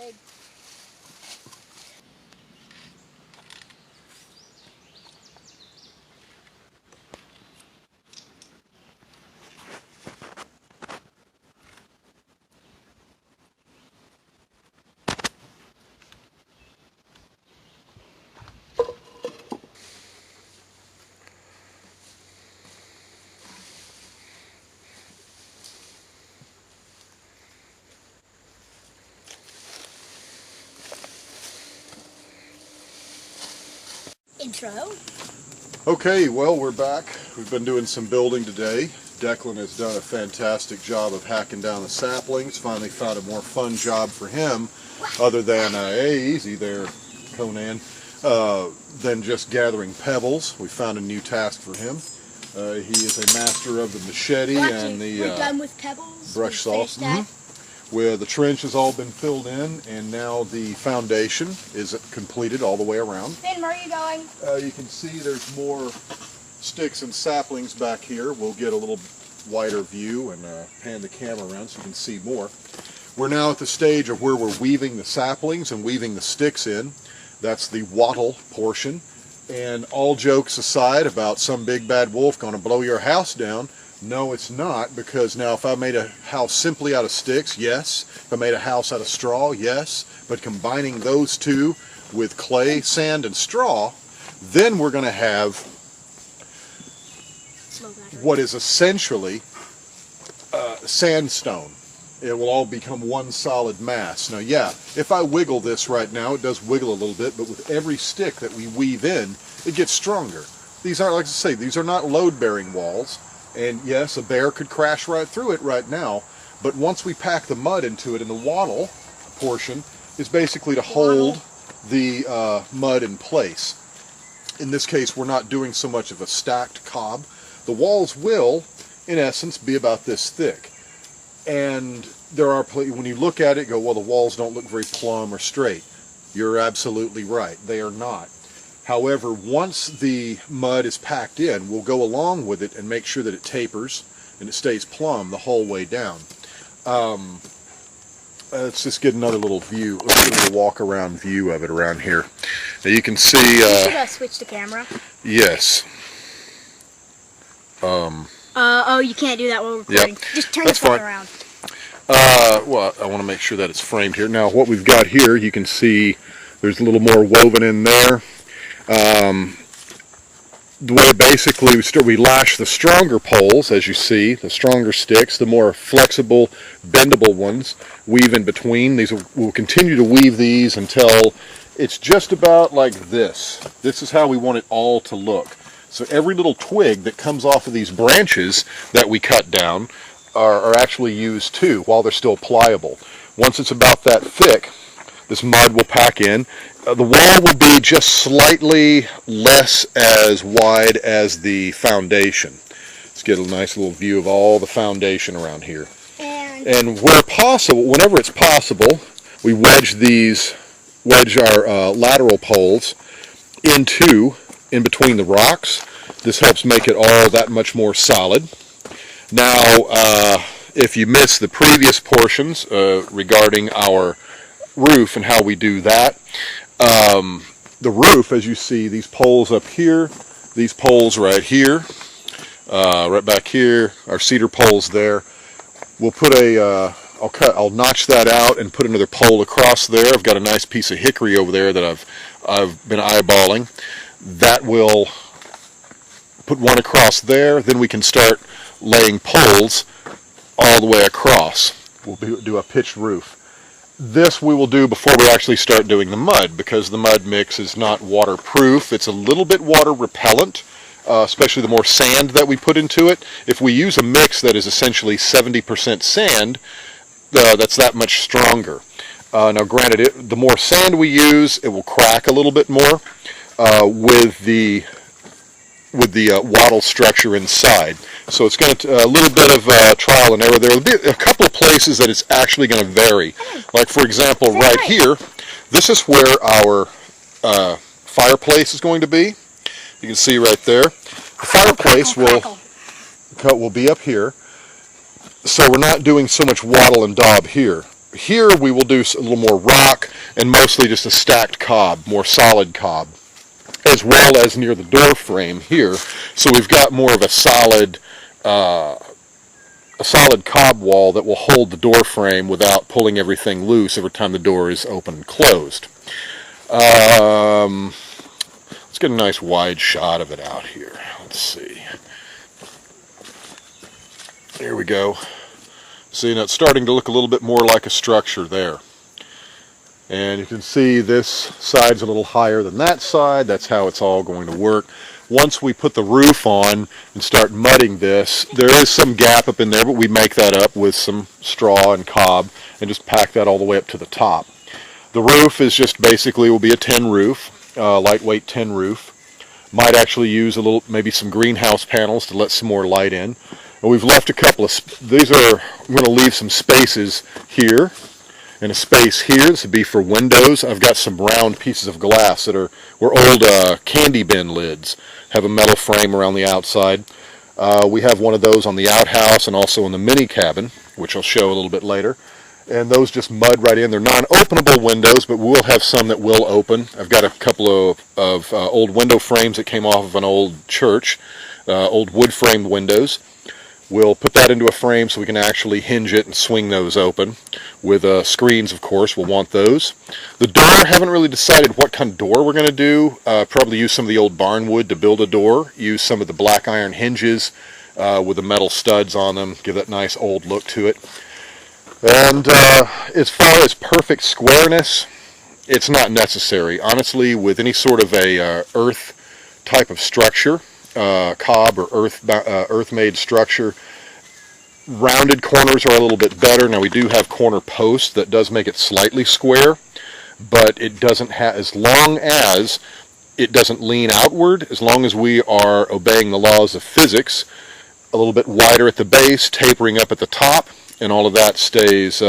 twig. Intro. Okay, well, we're back. We've been doing some building today. Declan has done a fantastic job of hacking down the saplings. Finally found a more fun job for him, other than, hey, easy there, Conan, than just gathering pebbles. We found a new task for him. He is a master of the machete and the we're done with pebbles. brush saw. Where the trench has all been filled in, and now the foundation is completed all the way around. Finn, where are you going? You can see there's more sticks and saplings back here. We'll get a little wider view and pan the camera around so you can see more. We're now at the stage of where we're weaving the saplings and weaving the sticks in. That's the wattle portion. And all jokes aside about some big bad wolf going to blow your house down, no, it's not, because now if I made a house simply out of sticks, yes. If I made a house out of straw, yes. But combining those two with clay, sand, and straw, then we're going to have what is essentially sandstone. It will all become one solid mass. Now, yeah, if I wiggle this right now, it does wiggle a little bit, but with every stick that we weave in, it gets stronger. These aren't, like I say, these are not load-bearing walls. And yes, a bear could crash right through it right now, but once we pack the mud into it, and the wattle portion is basically to hold the mud in place. In this case, we're not doing so much of a stacked cob. The walls will, in essence, be about this thick. And there are, when you look at it, go, well, the walls don't look very plumb or straight. You're absolutely right. They are not. However, once the mud is packed in, we'll go along with it and make sure that it tapers and it stays plumb the whole way down. Let's just get another little view, let's get a little walk around view of it around here. Now you can see... you should switch the camera. Yes. Oh, you can't do that while recording. Yep. Just turn the phone around. Well, I want to make sure that it's framed here. Now, what we've got here, you can see there's a little more woven in there. The way basically we lash the stronger poles, as you see, the stronger sticks, the more flexible, bendable ones weave in between. We'll continue to weave these until it's just about like this. This is how we want it all to look. So every little twig that comes off of these branches that we cut down are actually used too while they're still pliable. Once it's about that thick, this mud will pack in. The wall will be just slightly less as wide as the foundation. Let's get a nice little view of all the foundation around here. And where possible, whenever it's possible, we wedge our lateral poles in between the rocks. This helps make it all that much more solid. Now, if you missed the previous portions regarding our roof and how we do that, the roof, as you see, these poles up here, these poles right here, right back here, our cedar poles there. We'll put I'll notch that out and put another pole across there. I've got a nice piece of hickory over there that I've been eyeballing. That will put one across there. Then we can start laying poles all the way across. We'll do a pitched roof. This we will do before we actually start doing the mud, because the mud mix is not waterproof. It's a little bit water repellent, especially the more sand that we put into it. If we use a mix that is essentially 70% sand, that's that much stronger. Now granted, the more sand we use, it will crack a little bit more with the wattle structure inside. So it's going to a little bit of trial and error. There will be a couple of places that it's actually going to vary. Like for example, right here, this is where our fireplace is going to be. You can see right there. The fireplace will be up here. So we're not doing so much wattle and daub here. here we will do a little more rock and mostly just a stacked cob, more solid cob, as well as near the door frame here. So we've got more of a solid cob wall that will hold the door frame without pulling everything loose every time the door is open and closed. Let's get a nice wide shot of it out here. Let's see. There we go. See, now it's starting to look a little bit more like a structure there. And you can see this side's a little higher than that side. That's how it's all going to work. Once we put the roof on and start mudding this, there is some gap up in there, but we make that up with some straw and cob and just pack that all the way up to the top. The roof is just basically will be a tin roof, lightweight tin roof. Might actually use a little, maybe some greenhouse panels to let some more light in. And we've left a couple of, I'm going to leave some spaces here and a space here. This would be for windows. I've got some round pieces of glass that were old candy bin lids. Have a metal frame around the outside. We have one of those on the outhouse and also in the mini cabin, which I'll show a little bit later. And those just mud right in. They're non-openable windows, but we'll have some that will open. I've got a couple of old window frames that came off of an old church, old wood-framed windows. We'll put that into a frame so we can actually hinge it and swing those open. With screens, of course, we'll want those. The door, haven't really decided what kind of door we're going to do. Probably use some of the old barn wood to build a door. Use some of the black iron hinges with the metal studs on them. Give that nice old look to it. And as far as perfect squareness, it's not necessary. Honestly, with any sort of a earth type of structure, cob or earth-made structure, rounded corners are a little bit better. Now we do have corner posts that does make it slightly square, but it doesn't have, as long as it doesn't lean outward, as long as we are obeying the laws of physics, a little bit wider at the base, tapering up at the top, and all of that stays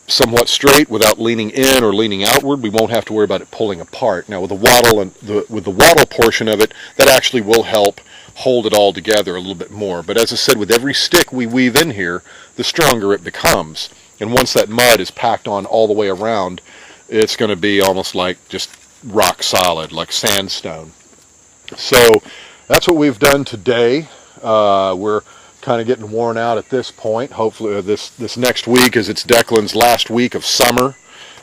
somewhat straight without leaning in or leaning outward. We won't have to worry about it pulling apart. Now with the wattle and with the wattle portion of it, that actually will help hold it all together a little bit more. But as I said, with every stick we weave in here, the stronger it becomes. And once that mud is packed on all the way around, it's going to be almost like just rock solid, like sandstone. So that's what we've done today. We're kind of getting worn out at this point. Hopefully this next week, as it's Declan's last week of summer,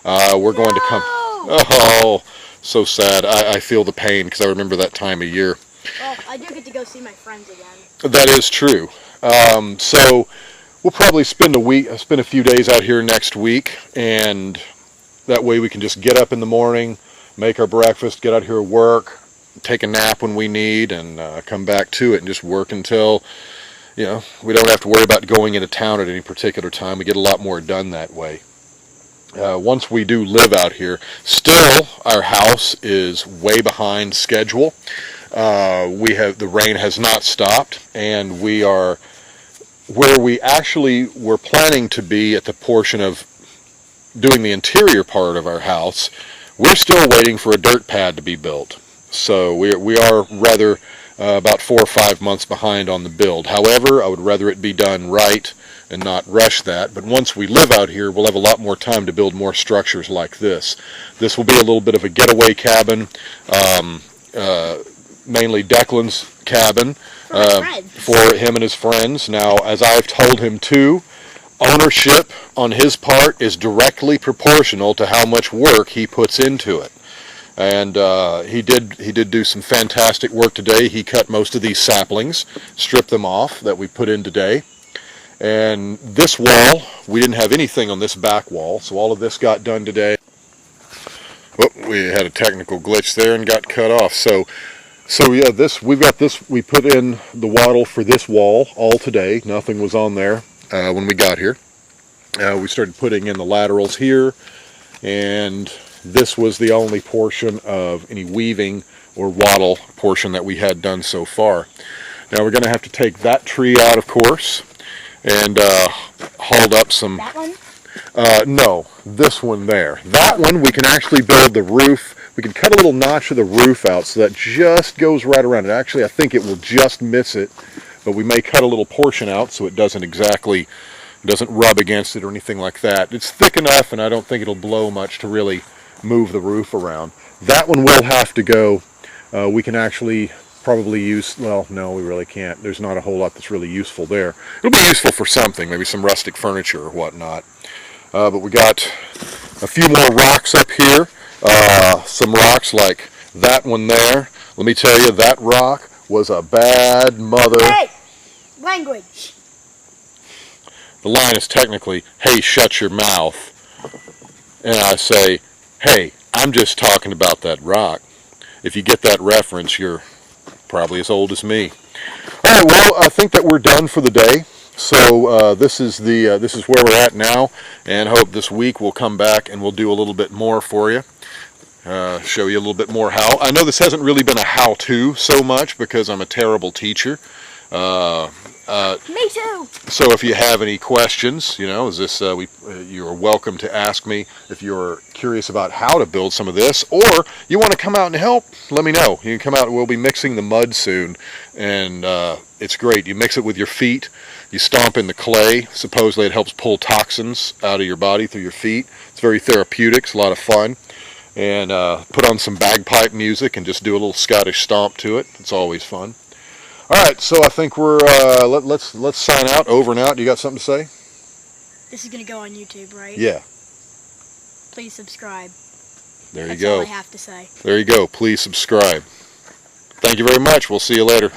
we're going to come. Oh, so sad. I feel the pain because I remember that time of year. Well, I do get to go see my friends again. That is true. So we'll probably spend a few days out here next week, and that way we can just get up in the morning, make our breakfast, get out here, work, take a nap when we need, and come back to it and just work until, you know, we don't have to worry about going into town at any particular time. We get a lot more done that way. Once we do live out here, still our house is way behind schedule. The rain has not stopped, and we are where we actually were planning to be at the portion of doing the interior part of our house. We're still waiting for a dirt pad to be built. So we are rather about 4 or 5 months behind on the build. However, I would rather it be done right and not rush that. But once we live out here, we'll have a lot more time to build more structures like this. This will be a little bit of a getaway cabin, mainly Declan's cabin for him and his friends. Now, as I've told him too, ownership on his part is directly proportional to how much work he puts into it. And he did do some fantastic work today. He cut most of these saplings, stripped them off that we put in today. And this wall, we didn't have anything on this back wall, so all of this got done today. Oh, we had a technical glitch there and got cut off. So yeah, we've got this. We put in the wattle for this wall all today. Nothing was on there when we got here. We started putting in the laterals here, and this was the only portion of any weaving or wattle portion that we had done so far. Now we're going to have to take that tree out, of course, and hauled up some. That one? No, this one there. That one we can actually build the roof. We can cut a little notch of the roof out so that just goes right around it. Actually, I think it will just miss it, but we may cut a little portion out so it doesn't exactly It doesn't rub against it or anything like that. It's thick enough, and I don't think it'll blow much to really move the roof around. That one will have to go. We can actually probably use, well, no, we really can't. There's not a whole lot that's really useful there. It'll be useful for something, maybe some rustic furniture or whatnot. But we got a few more rocks up here. Some rocks like that one there. Let me tell you, that rock was a bad mother. Hey! Language. The line is technically, hey, shut your mouth. And I say, hey, I'm just talking about that rock. If you get that reference, you're probably as old as me. All right, well, I think that we're done for the day. So this is where we're at now, and hope this week we'll come back and we'll do a little bit more for you. Show you a little bit more how. I know this hasn't really been a how-to so much because I'm a terrible teacher. Me too. So if you have any questions, you know, you're welcome to ask me if you're curious about how to build some of this, or you want to come out and help, let me know. You can come out, we'll be mixing the mud soon, and it's great. You mix it with your feet, you stomp in the clay. Supposedly it helps pull toxins out of your body through your feet. It's very therapeutic, it's a lot of fun. And put on some bagpipe music and just do a little Scottish stomp to it. It's always fun. All right, so I think we're let's sign out. Over and out. You got something to say? This is gonna go on YouTube, right? Yeah. Please subscribe. There you That's go. all I have to say. There you go. Please subscribe. Thank you very much. We'll see you later.